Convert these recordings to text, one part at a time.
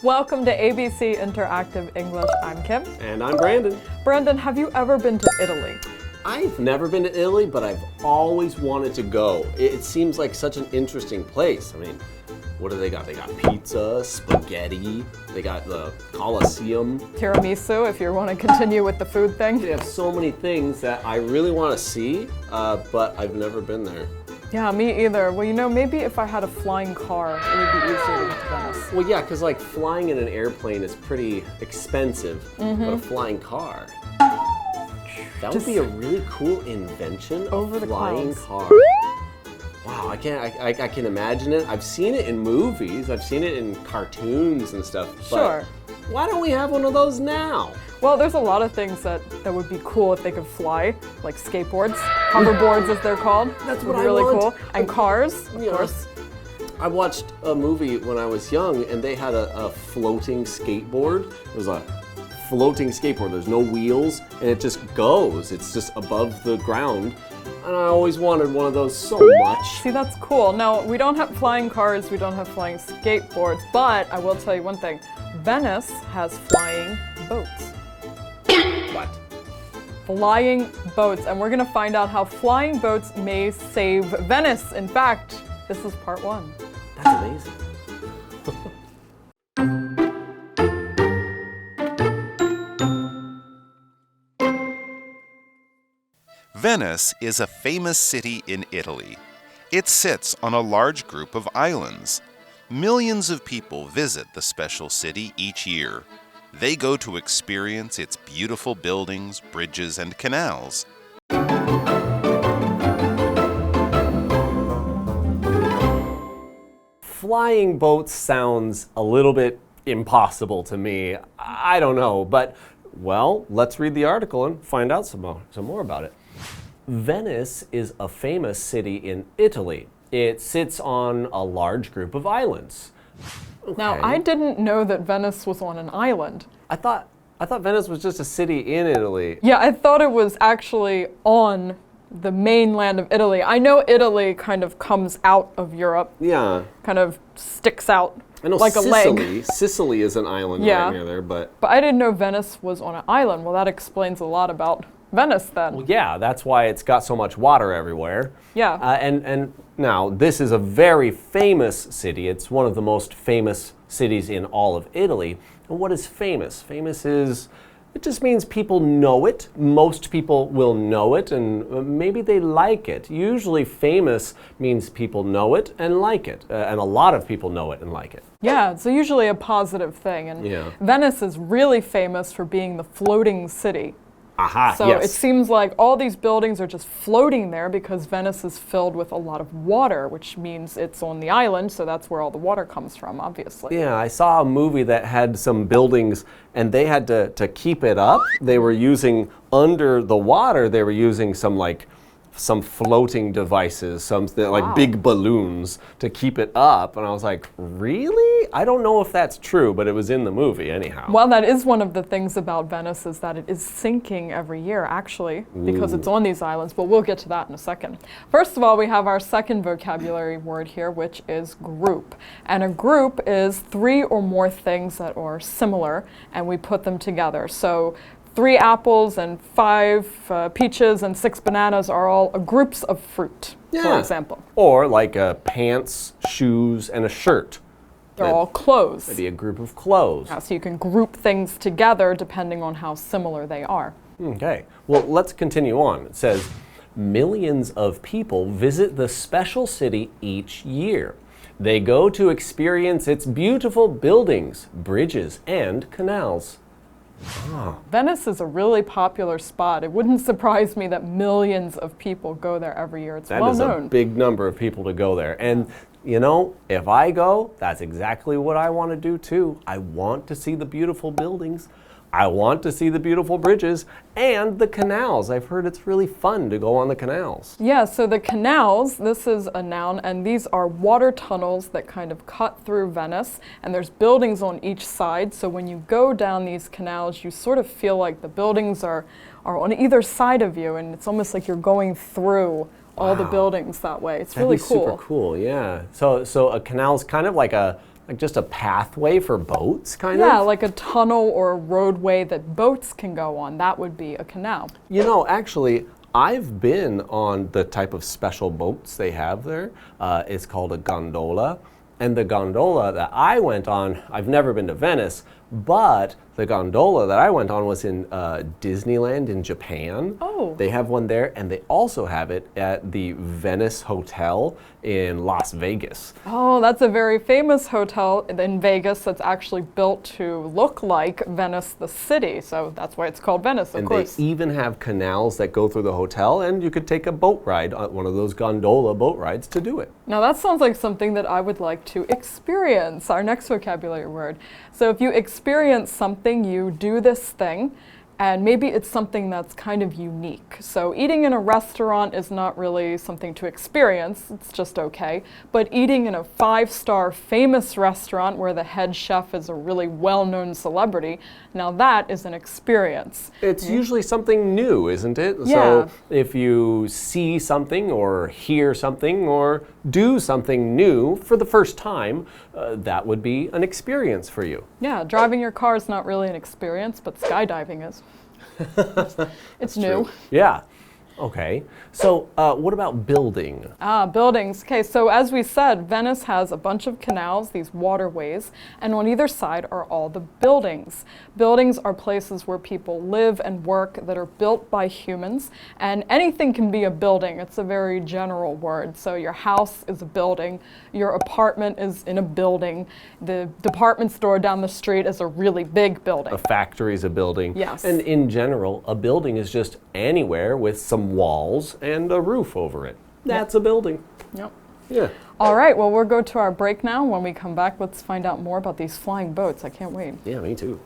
Welcome to ABC Interactive English. I'm Kim. And I'm Brandon. Brandon, have you ever been to Italy? I've never been to Italy, but I've always wanted to go. It seems like such an interesting place. I mean, what do they got? They got pizza, spaghetti, they got the Colosseum. Tiramisu, if you want to continue with the food thing. They have so many things that I really want to see, but I've never been there. Yeah, me either. Well, you know, maybe if I had a flying car, it would be easier to get to Venice. Well, yeah, because like flying in an airplane is pretty expensive, but a flying car, that would be a really cool invention, Over the flying clouds. car. Wow, I can imagine it. I've seen it in movies, I've seen it in cartoons and stuff. Sure. But why don't we have one of those now? Well, there's a lot of things that would be cool if they could fly, like skateboards, hoverboards as they're called. That's would what be I really want. cool. And cars, of Yeah. course. I watched a movie when I was young and they had a floating skateboard. It was a floating skateboard. There's no wheels and it just goes. It's just above the ground. And I always wanted one of those so much. See, that's cool. Now, we don't have flying cars, we don't have flying skateboards, but I will tell you one thing. Venice has flying boats. What? Flying boats, and we're gonna find out how flying boats may save Venice. In fact, this is part one. That's amazing. Venice is a famous city in Italy. It sits on a large group of islands. Millions of people visit the special city each year. They go to experience its beautiful buildings, bridges, and canals. Flying boats sounds a little bit impossible to me. I don't know, but well, let's read the article and find out some more about it. Venice is a famous city in Italy. It sits on a large group of islands. Okay. Now, I didn't know that Venice was on an island. I thought Venice was just a city in Italy. Yeah, I thought it was actually on the mainland of Italy. I know Italy kind of comes out of Europe. Yeah. Kind of sticks out I know like Sicily. a leg. Sicily is an island Yeah. right near there, but But I didn't know Venice was on an island. Well, that explains a lot about Venice then. well, yeah, that's why it's got so much water everywhere. Yeah. And now, this is a very famous city. It's one of the most famous cities in all of Italy. And what is famous? Famous is, it just means people know it. Most people will know it, and maybe they like it. Usually famous means people know it and like it. And a lot of people know it and like it. Yeah, it's usually a positive thing. And Yeah. Venice is really famous for being the floating city. Aha, So yes. it seems like all these buildings are just floating there because Venice is filled with a lot of water, which means it's on the island, so that's where all the water comes from, obviously. Yeah, I saw a movie that had some buildings and they had to keep it up. They were using, under the water, they were using some floating devices, like big balloons to keep it up. And I was like, really? I don't know if that's true, but it was in the movie anyhow. Well, that is one of the things about Venice is that it is sinking every year, actually, because it's on these islands, but we'll get to that in a second. First of all, we have our second vocabulary word here, which is group. And a group is 3 or more things that are similar, and we put them together. So 3 apples and 5 peaches and 6 bananas are all groups of fruit, for example. Or like pants, shoes, and a shirt. They're all clothes. Maybe a group of clothes. Yeah, so you can group things together depending on how similar they are. Okay, well, let's continue on. It says, millions of people visit the special city each year. They go to experience its beautiful buildings, bridges, and canals. Venice is a really popular spot. It wouldn't surprise me that millions of people go there every year. It's well known. That is a big number of people to go there. And you know, if I go, that's exactly what I want to do too. I want to see the beautiful buildings. I want to see the beautiful bridges and the canals. I've heard it's really fun to go on the canals. Yeah, so the canals, this is a noun, and these are water tunnels that kind of cut through Venice, and there's buildings on each side, so when you go down these canals, you sort of feel like the buildings are on either side of you, and it's almost like you're going through all the buildings that way. It's really cool. Super cool, yeah. So a canal is kind of like a Like just a pathway for boats, kind Yeah, of? like a tunnel or a roadway that boats can go on. That would be a canal. You know, actually, I've been on the type of special boats they have there. It's called a gondola. And the gondola that I went on, I've never been to Venice, but the gondola that I went on was in Disneyland in Japan. Oh. They have one there, and they also have it at the Venice Hotel in Las Vegas. Oh, that's a very famous hotel in Vegas that's actually built to look like Venice, the city. So that's why it's called Venice, of course. They even have canals that go through the hotel, and you could take a boat ride, one of those gondola boat rides to do it. Now that sounds like something that I would like to experience, our next vocabulary word. So if you experience something, you do this thing, and maybe it's something that's kind of unique. So eating in a restaurant is not really something to experience, it's just okay. But eating in a 5-star famous restaurant where the head chef is a really well-known celebrity, now that is an experience. It's usually something new, isn't it? Yeah. So if you see something or hear something or do something new for the first time, that would be an experience for you. Yeah, driving your car is not really an experience, but skydiving is. It's new. True. Yeah. Okay. So what about building? Buildings. Okay, so as we said, Venice has a bunch of canals, these waterways, and on either side are all the buildings. Buildings are places where people live and work that are built by humans, and anything can be a building. It's a very general word. So your house is a building, your apartment is in a building, the department store down the street is a really big building. A factory is a building. Yes. And in general, a building is just anywhere with some walls and a roof over it. That's a building. Yep. Yeah. All right, well, we'll go to our break now. When we come back, let's find out more about these flying boats. I can't wait. Yeah, me too.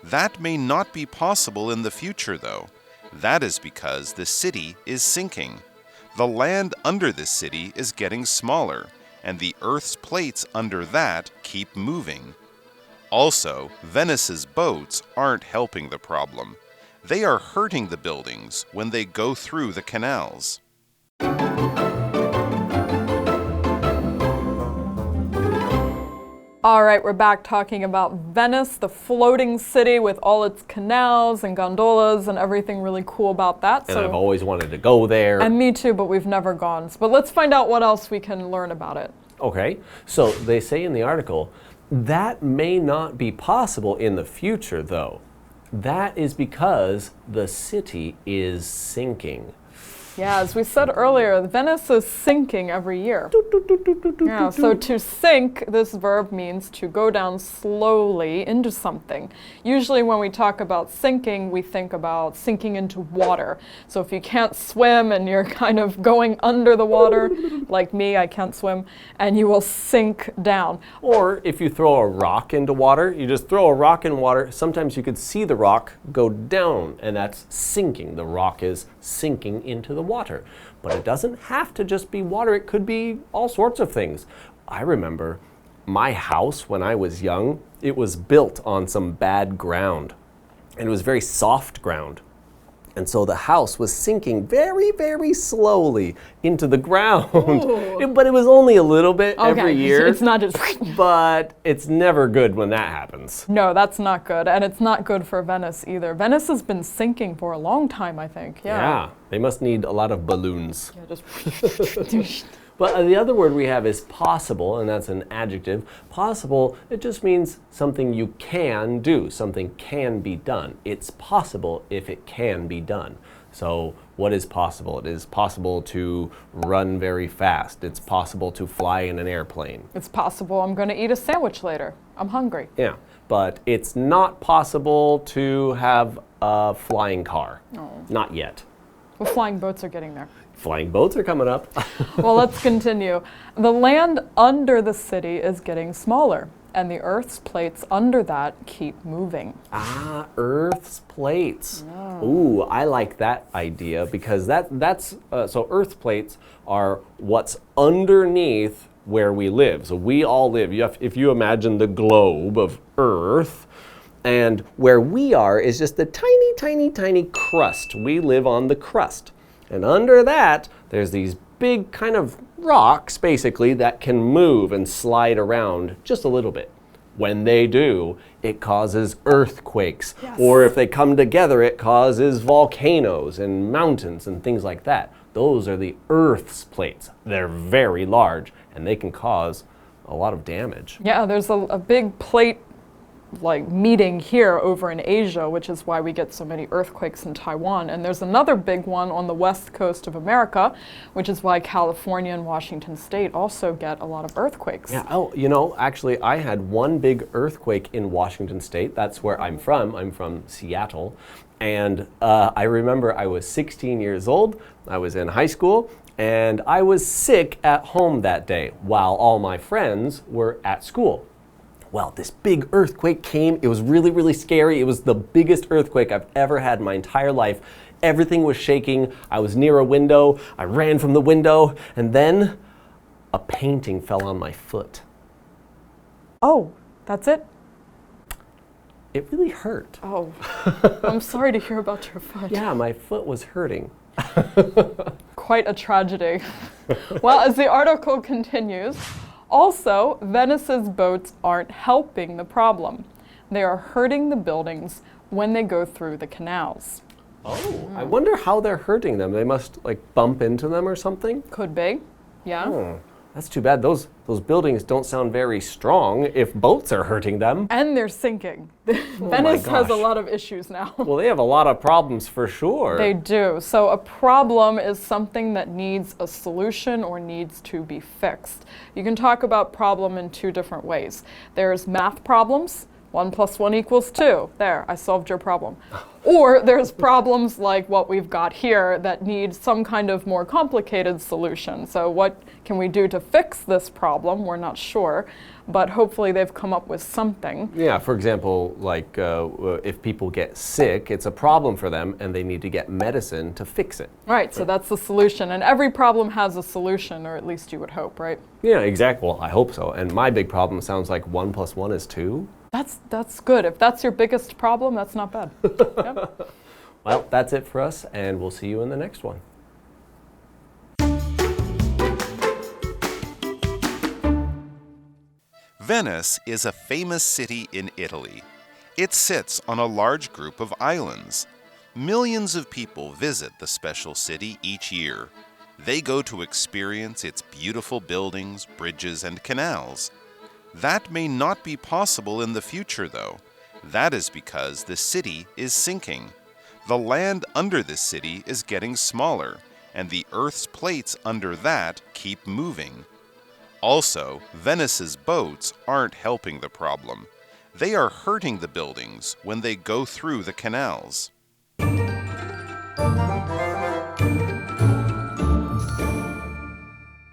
That may not be possible in the future, though. That is because the city is sinking. The land under this city is getting smaller, and the Earth's plates under that keep moving. Also, Venice's boats aren't helping the problem. They are hurting the buildings when they go through the canals. All right, we're back talking about Venice, the floating city with all its canals and gondolas and everything really cool about that. And I've always wanted to go there. And me too, but we've never gone. But let's find out what else we can learn about it. Okay, so they say in the article, that may not be possible in the future, though. That is because the city is sinking. Yeah, as we said earlier, Venice is sinking every year. Yeah, so to sink, this verb means to go down slowly into something. Usually when we talk about sinking, we think about sinking into water. So if you can't swim and you're kind of going under the water, like me, I can't swim, and you will sink down. Or if you throw a rock into water, you just throw a rock in water, sometimes you could see the rock go down, and that's sinking. The rock is sinking into the water. But it doesn't have to just be water, it could be all sorts of things. I remember my house when I was young, it was built on some bad ground, and it was very soft ground. And so the house was sinking very, very slowly into the ground. But it was only a little bit every year. It's not just... But it's never good when that happens. No, that's not good. And it's not good for Venice either. Venice has been sinking for a long time, I think. Yeah, they must need a lot of balloons. Yeah, just... But the other word we have is possible, and that's an adjective. Possible, it just means something you can do, something can be done. It's possible if it can be done. So what is possible? It is possible to run very fast. It's possible to fly in an airplane. It's possible I'm going to eat a sandwich later. I'm hungry. Yeah, but it's not possible to have a flying car. Oh. Not yet. Well, flying boats are getting there. Flying boats are coming up. Well, let's continue. The land under the city is getting smaller, and the Earth's plates under that keep moving. Ah, Earth's plates. Ooh, I like that idea because so Earth's plates are what's underneath where we live. So we all live. If you imagine the globe of Earth, and where we are is just the tiny, tiny, tiny crust. We live on the crust. And under that, there's these big kind of rocks, basically, that can move and slide around just a little bit. When they do, it causes earthquakes. Yes. Or if they come together, it causes volcanoes and mountains and things like that. Those are the Earth's plates. They're very large, and they can cause a lot of damage. Yeah, there's a big plate like meeting here over in Asia, which is why we get so many earthquakes in Taiwan. And there's another big one on the west coast of America, which is why California and Washington State also get a lot of earthquakes. Yeah, oh, you know, actually, I had one big earthquake in Washington State. That's where I'm from. I'm from Seattle. And I remember I was 16 years old. I was in high school. And I was sick at home that day while all my friends were at school. Well, this big earthquake came. It was really, really scary. It was the biggest earthquake I've ever had in my entire life. Everything was shaking. I was near a window. I ran from the window. And then a painting fell on my foot. Oh, that's it? It really hurt. Oh, I'm sorry to hear about your foot. Yeah, my foot was hurting. Quite a tragedy. Well, as the article continues, also, Venice's boats aren't helping the problem. They are hurting the buildings when they go through the canals. Oh, I wonder how they're hurting them. They must like bump into them or something? Could be, yeah. Oh, that's too bad. Those buildings don't sound very strong if boats are hurting them. And they're sinking. Venice has a gosh. lot of issues now. Well, they have a lot of problems for sure. They do. So a problem is something that needs a solution or needs to be fixed. You can talk about problem in two different ways. There's math problems. 1 + 1 = 2. There, I solved your problem. Or there's problems like what we've got here that need some kind of more complicated solution. So what can we do to fix this problem? We're not sure, but hopefully they've come up with something. Yeah, for example, like if people get sick, it's a problem for them and they need to get medicine to fix it. Right, so that's the solution. And every problem has a solution, or at least you would hope, right? Yeah, exactly. Well, I hope so. And my big problem sounds like 1 + 1 = 2. That's good. If that's your biggest problem, that's not bad. Yep. Well, that's it for us, and we'll see you in the next one. Venice is a famous city in Italy. It sits on a large group of islands. Millions of people visit the special city each year. They go to experience its beautiful buildings, bridges, and canals. That may not be possible in the future, though. That is because the city is sinking. The land under this city is getting smaller, and the Earth's plates under that keep moving. Also, Venice's boats aren't helping the problem. They are hurting the buildings when they go through the canals.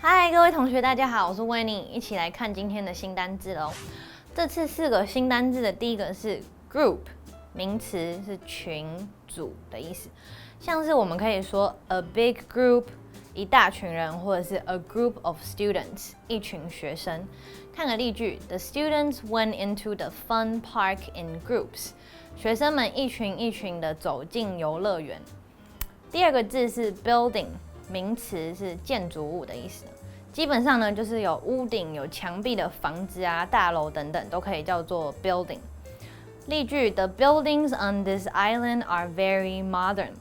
嗨，各位同学，大家好，我是 Winnie， 一起来看今天的新单字喽。这次4个新单字的第一个是 group， 名词是群、组的意思，像是我们可以说 a big group， 一大群人，或者是 a group of students， 一群学生。看个例句 ：The students went into the fun park in groups， 学生们一群一群的走进游乐园。第二个字是 building， 名词是建筑物的意思。基本上呢，就是有屋顶、有墙壁的房子啊、大楼等等，都可以叫做 building。例句 ：The buildings on this island are very modern。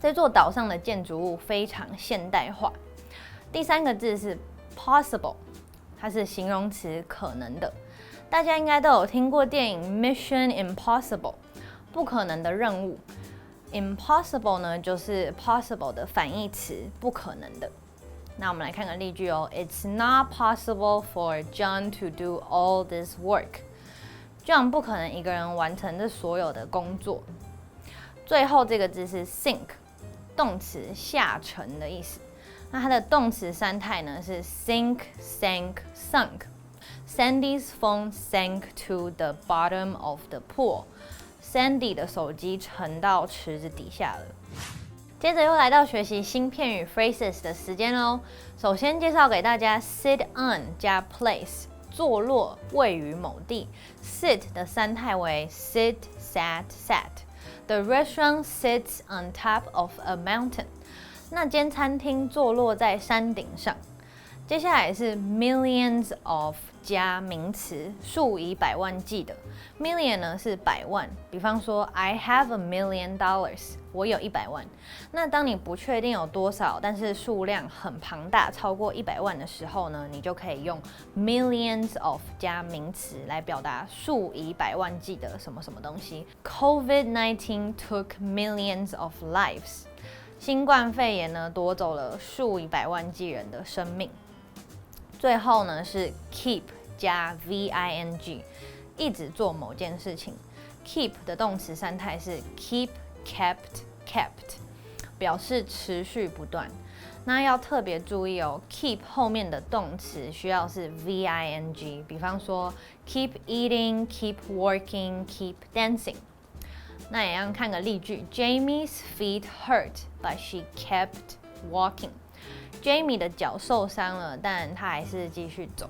这座岛上的建筑物非常现代化。第三个字是 possible， 它是形容词，可能的。大家应该都有听过电影《Mission Impossible》，不可能的任务。Impossible 呢，就是 possible 的反义词，不可能的。那我们来看个例句哦 ，It's not possible for John to do all this work. John 不可能一个人完成这所有的工作。最后这个字是 sink， 动词下沉的意思。那它的动词三态呢是 sink, sank, sunk. Sandy's phone sank to the bottom of the pool. Sandy 的手机沉到池子底下了。接着又来到学习新片语 phrases 的时间喽。首先介绍给大家 sit on 加 place， 坐落，位于某地。sit 的三态为 sit, sat, sat。The restaurant sits on top of a mountain. 那间餐厅坐落在山顶上。接下来是 millions of 加名词，数以百万计的。million 呢是百万，比方说 I have $1 million， 我有100万。那当你不确定有多少，但是数量很庞大，超过100万的时候呢，你就可以用 millions of 加名词来表达数以百万计的什么什么东西。COVID-19 took millions of lives。新冠肺炎呢夺走了数以百万计人的生命。最后呢是 keep 加 VING， 一直做某件事情。keep 的动词三态是 keep, kept, kept， 表示持续不断。那要特别注意哦 ，keep 后面的动词需要是 VING， 比方说 keep eating, keep working, keep dancing。那也要看个例句 ，Jamie's feet hurt, but she kept walking。Jamie 的脚受伤了，但他还是继续走。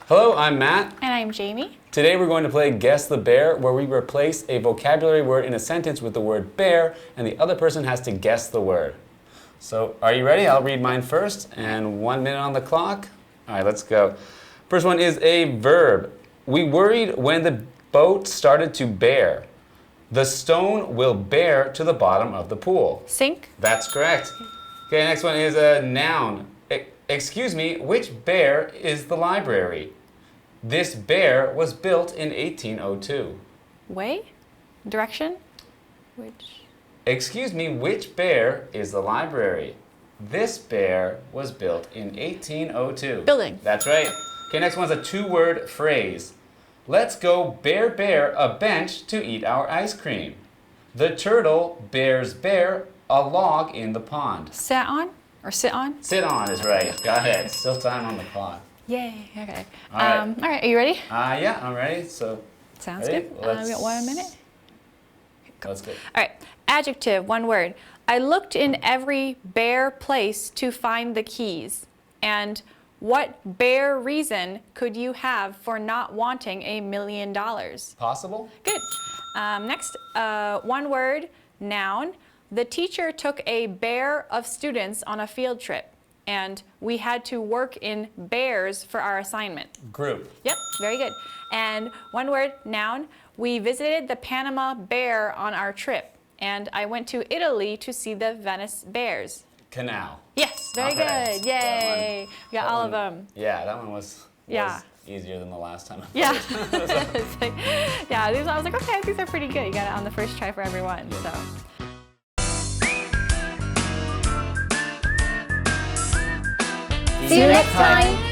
Hello, I'm Matt. And I'm Jamie. Today we're going to play Guess the Bear, where we replace a vocabulary word in a sentence with the word bear, and the other person has to guess the word. So, are you ready? I'll read mine first, and 1 minute on the clock. All right, let's go. First one is a verb. We worried when the boat started to bear. The stone will bear to the bottom of the pool. Sink. That's correct. Okay, next one is a noun. Excuse me, which bear is the library? This bear was built in 1802. Way. Direction. Which. Excuse me, which bear is the library? This bear was built in 1802. Building. That's right. Okay, next one's a two-word phrase. Let's go bear a bench to eat our ice cream. The turtle bears a log in the pond. Sat on or sit on? Sit on is right. Got it. Still time on the clock. Yay. Okay. All right. All right. Are you ready? Yeah, I'm ready. So. Sounds ready? good. We got 1 minute. Let's go. All right. Adjective, one word. I looked in every bare place to find the keys. And what bare reason could you have for not wanting $1 million? Possible? Good. Next, one word, noun. The teacher took a bear of students on a field trip, and we had to work in bears for our assignment. Group. Yep, very good. And one word, noun. We visited the Panama Bear on our trip, and I went to Italy to see the Venice Bears. Canal. Yes, very Okay. good. Yay. We got all of them. Yeah, that one was Yeah. easier than the last time. Yeah. It's like, yeah, these, I was like, okay, these are pretty good. You got it on the first try for everyone. So. See you next time!